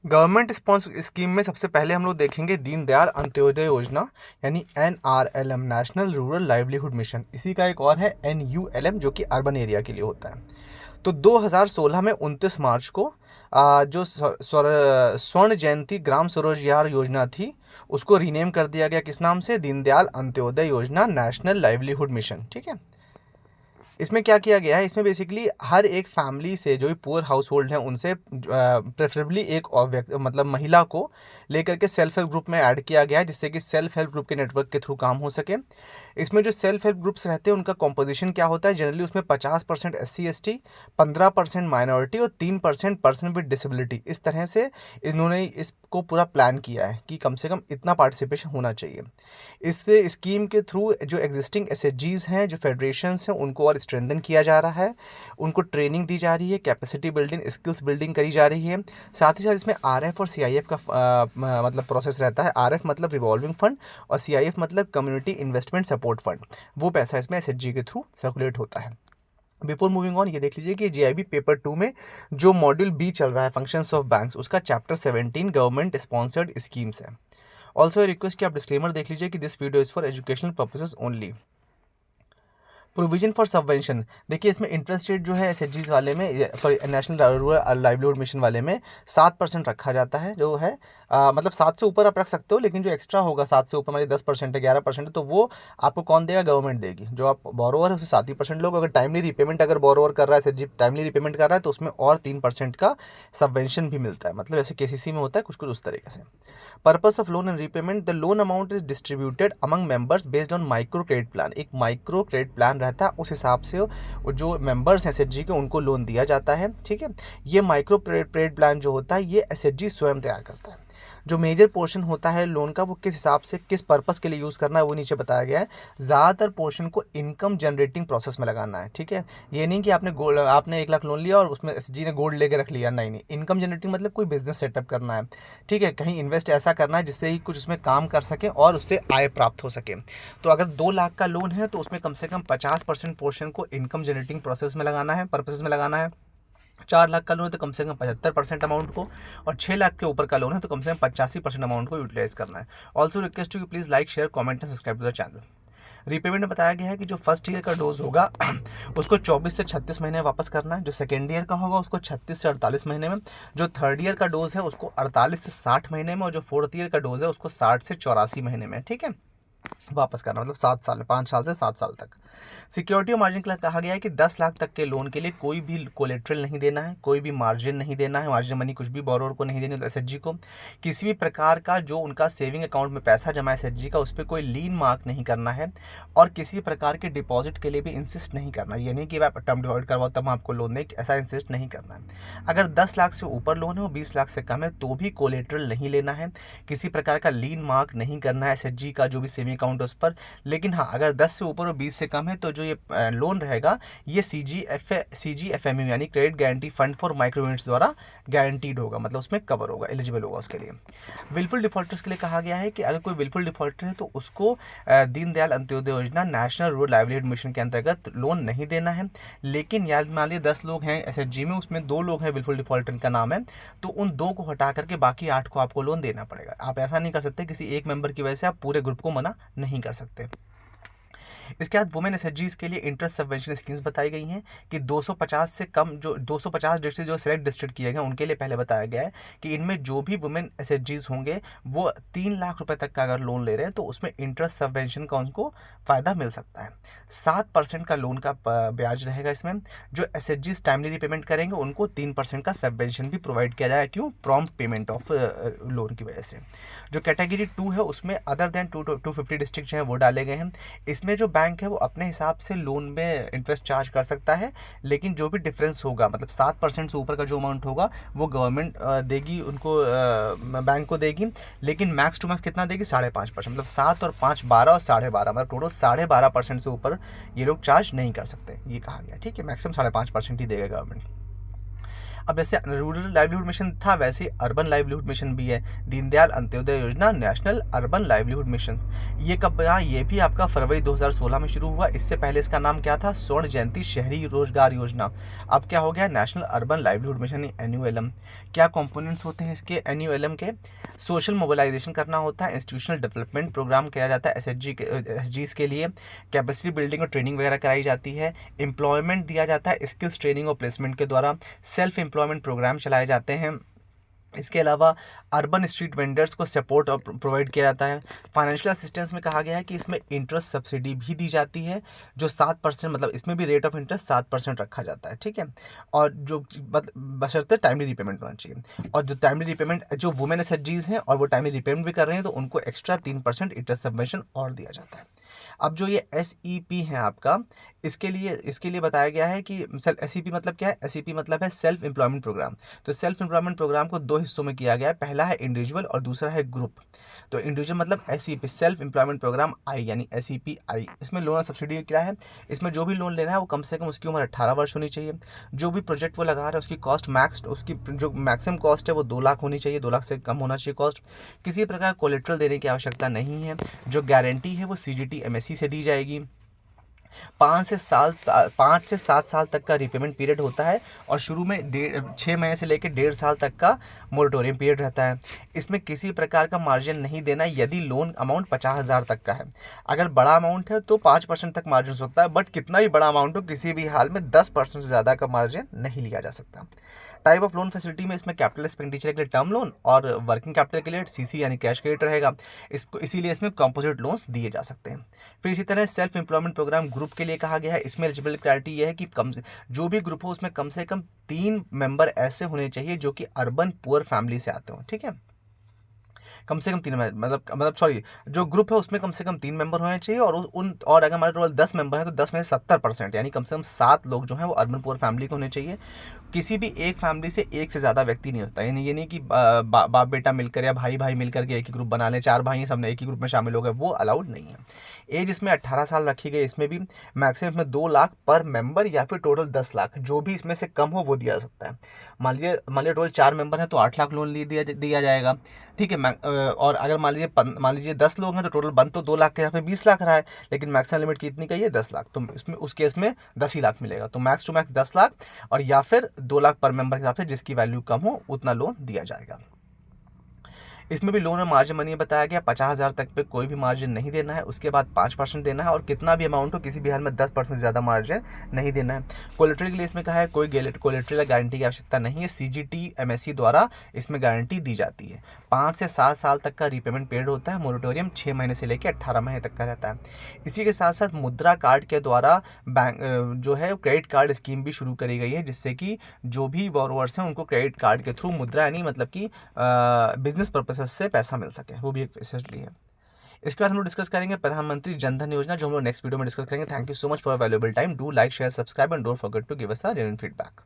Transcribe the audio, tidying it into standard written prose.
Government sponsor scheme में सबसे पहले हम लोग देखेंगे दीनदयाल अंत्योदय योजना, यानी NRLM, national rural livelihood mission. इसी का एक और है NULM, जो कि अर्बन एरिया के लिए होता है। तो 2016 में 29 मार्च को जो स्वर्ण जयंती ग्राम स्वरोजगार योजना थी, उसको रीनेम कर दिया गया। किस नाम से? दीनदयाल अंत्योदय योजना नेशनल लाइवलीहुड मिशन। ठीक है। इसमें क्या किया गया है, इसमें बेसिकली हर एक फैमिली से, जो भी पुअर हाउस होल्ड हैं, उनसे प्रेफरेबली एक और मतलब महिला को लेकर के सेल्फ हेल्प ग्रुप में ऐड किया गया है, जिससे कि सेल्फ हेल्प ग्रुप के नेटवर्क के थ्रू काम हो सके। इसमें जो सेल्फ हेल्प ग्रुप्स रहते हैं उनका कॉम्पोजिशन क्या होता है? जनरली उसमें 50% SC/ST, 15% माइनॉरिटी और 3% पर्सन विद डिसेबिलिटी। इस तरह से इन्होंने इसको पूरा प्लान किया है कि कम से कम इतना पार्टिसिपेशन होना चाहिए। इस स्कीम के थ्रू जो एग्जिस्टिंग SHGs हैं, जो फेडरेशंस हैं, उनको और स्ट्रेंथन किया जा रहा है, उनको ट्रेनिंग दी जा रही है, कैपेसिटी बिल्डिंग, स्किल्स बिल्डिंग करी जा रही है। साथ ही साथ इसमें RF और CIF का मतलब प्रोसेस रहता है। RF मतलब रिवॉल्विंग फंड और CIF मतलब कम्युनिटी इन्वेस्टमेंट सपोर्ट फंड। वो पैसा इसमें SHG के थ्रू सर्कुलेट होता है। बिफोर मूविंग ऑन, ये देख लीजिए कि JIB पेपर 2 में जो मॉड्यूल B चल रहा है, फंक्शंस ऑफ बैंक्स, उसका चैप्टर 17 गवर्नमेंट स्पॉन्सर्ड स्कीम्स है। ऑल्सो रिक्वेस्ट कि आप डिस्क्लेमर देख लीजिए कि this video is for educational purposes only. Provision for subvention, देखिए इसमें इंटरेस्ट रेट जो है SHGs वाले में, sorry national rural livelihood mission वाले में 7% रखा जाता है, जो है मतलब 7 से ऊपर आप रख सकते हो, लेकिन जो एक्स्ट्रा होगा 7 से ऊपर, मतलब 10% है, 11% है, तो वो आपको कौन देगा? गवर्नमेंट देगी। जो आप बोरोवर है उसे 7% लोग, अगर टाइमली रिपेमेंट अगर बोरोवर कर रहा है, SHG टाइमली रिपेमेंट कर रहा है, तो उसमें और 3% का सबवेंशन भी मिलता है। मतलब जैसे KCC में होता है कुछ कुछ उस तरीके से। Purpose of loan and repayment, the loan amount is distributed among members based on micro credit plan. एक माइक्रो क्रेडिट प्लान रहता है, उस हिसाब से जो मेंबर्स हैं SHG के, उनको लोन दिया जाता है। ठीक है। ये माइक्रो क्रेडिट प्लान जो होता है, ये SHG स्वयं तैयार करता है। जो मेजर पोर्शन होता है लोन का, वो किस हिसाब से, किस पर्पस के लिए यूज़ करना है, वो नीचे बताया गया है। ज़्यादातर पोर्शन को इनकम जनरेटिंग प्रोसेस में लगाना है। ठीक है। ये नहीं कि आपने 1 लाख लोन लिया और उसमें SHG ने गोल्ड लेके रख लिया, नहीं नहीं। इनकम जनरेटिंग मतलब कोई बिजनेस सेटअप करना है। ठीक है। कहीं इन्वेस्ट ऐसा करना है जिससे ही कुछ उसमें काम कर सके और उससे आय प्राप्त हो सके। तो अगर 2 लाख का लोन है तो उसमें कम से कम 50% पोर्शन को इनकम जनरेटिंग प्रोसेस में लगाना है, पर्पसेस में लगाना है। 4 लाख का लोन है तो कम से कम 75% अमाउंट को, और 6 लाख के ऊपर का लोन है तो कम से कम 85% अमाउंट को यूटिलाइज करना है। Also request you please like, share, comment and subscribe to the channel. Repayment में बताया गया है कि जो फर्स्ट ईयर का डोज होगा उसको 24 से 36 महीने में वापस करना है। जो सेकेंड ईयर का होगा उसको 36 से 48 महीने में। जो थर्ड ईयर का डोज है उसको 48 से 60 महीने में, और जो फोर्थ ईयर का डोज है उसको 60 से 84 महीने में। ठीक है। वापस करना, मतलब 7 साल, 5 साल से 7 साल तक। सिक्योरिटी और मार्जिन के लिए कहा गया है कि 10 लाख तक के लोन के लिए कोई भी कोलेट्रल नहीं देना है, कोई भी मार्जिन नहीं देना है, मार्जिन मनी कुछ भी बोरोवर को नहीं देनी, SHG को। किसी भी प्रकार का जो उनका सेविंग अकाउंट में पैसा जमा है SHG का, उस पर कोई लीन मार्क नहीं करना है, और किसी प्रकार के डिपॉजिट के लिए भी इंसिस्ट नहीं करना। ये नहीं कि आप टर्म डिपॉजिट करवाओ तब आपको लोन दें, ऐसा इंसिस्ट नहीं करना है। अगर 10 लाख से ऊपर लोन है और 20 लाख से कम है तो भी कोलेट्रल नहीं लेना है, किसी प्रकार का लीन मार्क नहीं करना है SHG का जो भी सेविंग अकाउंट है उस पर। लेकिन हाँ, अगर 10 से ऊपर और 20 से कम है तो जो ये लोन रहेगा, ये CGFMU यानी credit guarantee fund for micro units द्वारा गारंटीड होगा, मतलब उसमें कवर होगा, एलिजिबल होगा उसके लिए। विलफुल डिफॉल्टर्स के लिए कहा गया है कि अगर कोई विलफुल डिफॉल्टर है तो उसको दीनदयाल अंत्योदय योजना नेशनल रूरल लाइवलीहुड मिशन के अंतर्गत लोन नहीं देना है। लेकिन याद मान लीजिए 10 लोग हैं SHG में, उसमें 2 लोग हैं विलफुल डिफॉल्टर का नाम है, तो उन 2 को हटा करके बाकी 8 को आपको लोन देना पड़ेगा। आप ऐसा नहीं कर सकते, किसी एक मेंबर की वजह से आप पूरे ग्रुप को मना नहीं कर सकते। इसके बाद वुमेन SHGs के लिए इंटरेस्ट सबवेंशन स्कीम्स बताई गई हैं कि 250 से कम, जो 250 डिस्ट्रिक्ट जो सेलेक्ट डिस्ट्रिक्ट किए गए उनके लिए पहले बताया गया है कि इनमें जो भी वुमेन SHGs होंगे वो 3 लाख रुपए तक का अगर लोन ले रहे हैं तो उसमें इंटरेस्ट सबवेंशन का उनको फ़ायदा मिल सकता है। 7% का लोन का ब्याज रहेगा इसमें। जो SHGs टाइमली रिपेमेंट करेंगे उनको 3% का सबवेंशन भी प्रोवाइड किया जाएगा। क्यों? प्रॉम्प्ट पेमेंट ऑफ लोन की वजह से। जो कैटेगरी 2 है उसमें अदर देन 250 डिस्ट्रिक्ट जो है वो डाले गए हैं। इसमें जो बैंक है वो अपने हिसाब से लोन में इंटरेस्ट चार्ज कर सकता है, लेकिन जो भी डिफरेंस होगा, मतलब 7% से ऊपर का जो अमाउंट होगा वो गवर्नमेंट देगी उनको, बैंक को देगी। लेकिन मैक्स टू मैक्स कितना देगी? 5.5%, मतलब 7 और 5 12 और 12.5, मतलब टोटल 12.5% से ऊपर ये लोग चार्ज नहीं कर सकते, ये कहा गया। ठीक है। मैक्सिमम 5.5% ही देगा गवर्नमेंट। अब जैसे रूरल लाइवलीहुड मिशन था वैसे ही अर्बन लाइवलीहुड मिशन भी है, दीनदयाल अंत्योदय योजना नेशनल अर्बन लाइवलीहुड मिशन। ये कब यहाँ ये भी आपका फरवरी 2016 में शुरू हुआ। इससे पहले इसका नाम क्या था, स्वर्ण जयंती शहरी रोजगार योजना। अब क्या हो गया, national urban livelihood mission NULM। क्या कंपोनेंट्स होते हैं इसके NULM के, सोशल मोबिलाइजेशन करना होता है, इंस्टीट्यूशनल डेवलपमेंट प्रोग्राम किया जाता है SHGs के लिए, कैपेसिटी बिल्डिंग और ट्रेनिंग वगैरह कराई जाती है, एम्प्लॉयमेंट दिया जाता है स्किल्स ट्रेनिंग और प्लेसमेंट के द्वारा, सेल्फ एम्प्लॉयमेंट प्रोग्राम चलाए जाते हैं। इसके अलावा अर्बन स्ट्रीट वेंडर्स को सपोर्ट और प्रोवाइड किया जाता है। फाइनेंशियल असिस्टेंस में कहा गया है कि इसमें इंटरेस्ट सब्सिडी भी दी जाती है जो 7%, मतलब इसमें भी रेट ऑफ इंटरेस्ट 7% रखा जाता है, ठीक है। और जो बशर्ते टाइमली रिपेमेंट होना चाहिए, और जो टाइमली रिपेमेंट जो वुमेन SHGs हैं और वो टाइमली रिपेमेंट भी कर रहे हैं तो उनको एक्स्ट्रा 3% इंटरेस्ट सबवेंशन और दिया जाता है। अब जो ये SEP है आपका, इसके लिए बताया गया है कि SEP मतलब क्या है, SEP मतलब है सेल्फ एम्प्लॉयमेंट प्रोग्राम। तो सेल्फ एम्प्लॉयमेंट प्रोग्राम को 2 हिस्सों में किया गया है, पहला है इंडिविजुअल और दूसरा है ग्रुप। तो इंडिविजुअल मतलब SEP सेल्फ एम्प्लॉयमेंट प्रोग्राम आई यानी SEPI। इसमें लोन और सब्सिडी क्या है, इसमें जो भी लोन लेना है वो कम से कम उसकी उम्र 18 वर्ष होनी चाहिए। जो भी प्रोजेक्ट वो लगा रहा है उसकी कॉस्ट उसकी जो मैक्सिमम कॉस्ट है वो 2 लाख होनी चाहिए, 2 लाख से कम होना चाहिए कॉस्ट। किसी प्रकार कोलेट्रल देने की आवश्यकता नहीं है। जो गारंटी है वो CGT MSE से दी जाएगी। 5 से 7 साल तक का रिपेमेंट पीरियड होता है और शुरू में 6 महीने से लेकर 1.5 साल तक का मोरेटोरियम पीरियड रहता है। इसमें किसी प्रकार का मार्जिन नहीं देना यदि लोन अमाउंट 50,000 तक का है। अगर बड़ा अमाउंट है तो 5% तक मार्जिन होता है, बट कितना भी बड़ा अमाउंट हो किसी भी हाल में 10% से ज़्यादा का मार्जिन नहीं लिया जा सकता। टाइप ऑफ लोन फैसिलिटी में इसमें कैपिटल एक्सपेंडिचर के लिए टर्म लोन और वर्किंग कैपिटल के लिए CC यानी कैश क्रेडिट रहेगा। इसको इसीलिए इसमें कंपोजिट लोन्स दिए जा सकते हैं। फिर इसी तरह सेल्फ एम्प्लॉयमेंट प्रोग्राम ग्रुप के लिए कहा गया है, इसमें एलिजिबल क्राइटेरिया ये है कि जो भी ग्रुप हो उसमें कम से कम 3 मेंबर ऐसे होने चाहिए जो कि अर्बन पुअर फैमिली से आते हो, ठीक है। कम से कम 3 मतलब सॉरी, जो ग्रुप है उसमें कम से कम 3 मेंबर होने चाहिए और अगर हमारे टोटल 10 मेंबर हैं तो 10 में से 70% यानी कम से कम 7 लोग जो हैं वो अर्बन पुअर फैमिली के होने चाहिए। किसी भी एक फैमिली से एक से ज़्यादा व्यक्ति नहीं होता, यानी ये नहीं कि बाप बेटा मिलकर या भाई भाई मिलकर के एक ही ग्रुप बना लें, 4 भाई हैं सबने एक ही ग्रुप में शामिल हो गए, वो अलाउड नहीं है। एज इसमें 18 साल रखी गई, इसमें भी मैक्सिमम इसमें 2 लाख पर मेंबर या फिर टोटल 10 लाख, जो भी इसमें से कम हो वो दिया जा सकता है। मान लीजिए टोटल 4 मेंबर हैं तो 8 लाख लोन दिया जाएगा, ठीक है। और अगर मान लीजिए 10 लोग हैं तो टोटल बन तो 2 लाख के यहाँ पे 20 लाख रहा है, लेकिन मैक्सिमम लिमिट कितनी का है, 10 लाख। तो इसमें उस केस में 10 ही लाख मिलेगा। तो मैक्स टू मैक्स 10 लाख और या फिर 2 लाख पर मेंबर के हिसाब से जिसकी वैल्यू कम हो उतना लोन दिया जाएगा। इसमें भी लोन और मार्जिन मनी बताया गया, 50,000 तक पे कोई भी मार्जिन नहीं देना है, उसके बाद 5% देना है और कितना भी अमाउंट हो किसी भी हाल में 10% से ज़्यादा मार्जिन नहीं देना है। कोलेटरल के लिए इसमें कहा है कोई कोलेटरल गारंटी की आवश्यकता नहीं है, CGT MSE द्वारा इसमें गारंटी दी जाती है। 5 से 7 साल तक का रिपेमेंट पीरियड होता है, मोरेटोरियम 6 महीने से लेकर 18 महीने तक का रहता है। इसी के साथ साथ मुद्रा कार्ड के द्वारा बैंक जो है क्रेडिट कार्ड स्कीम भी शुरू करी गई है, जिससे कि जो भी बोरोवर्स हैं उनको क्रेडिट कार्ड के थ्रू मुद्रा यानी मतलब कि बिजनेस पर्पस से पैसा मिल सके, वो भी एक फैसिलिटी है। इसके बाद हम लोग डिस्कस करेंगे प्रधानमंत्री जनधन योजना, जो हम लोग नेक्स्ट वीडियो में डिस्कस करेंगे। Thank you so much for valuable time. Do like share subscribe and don't forget to give us the genuine feedback.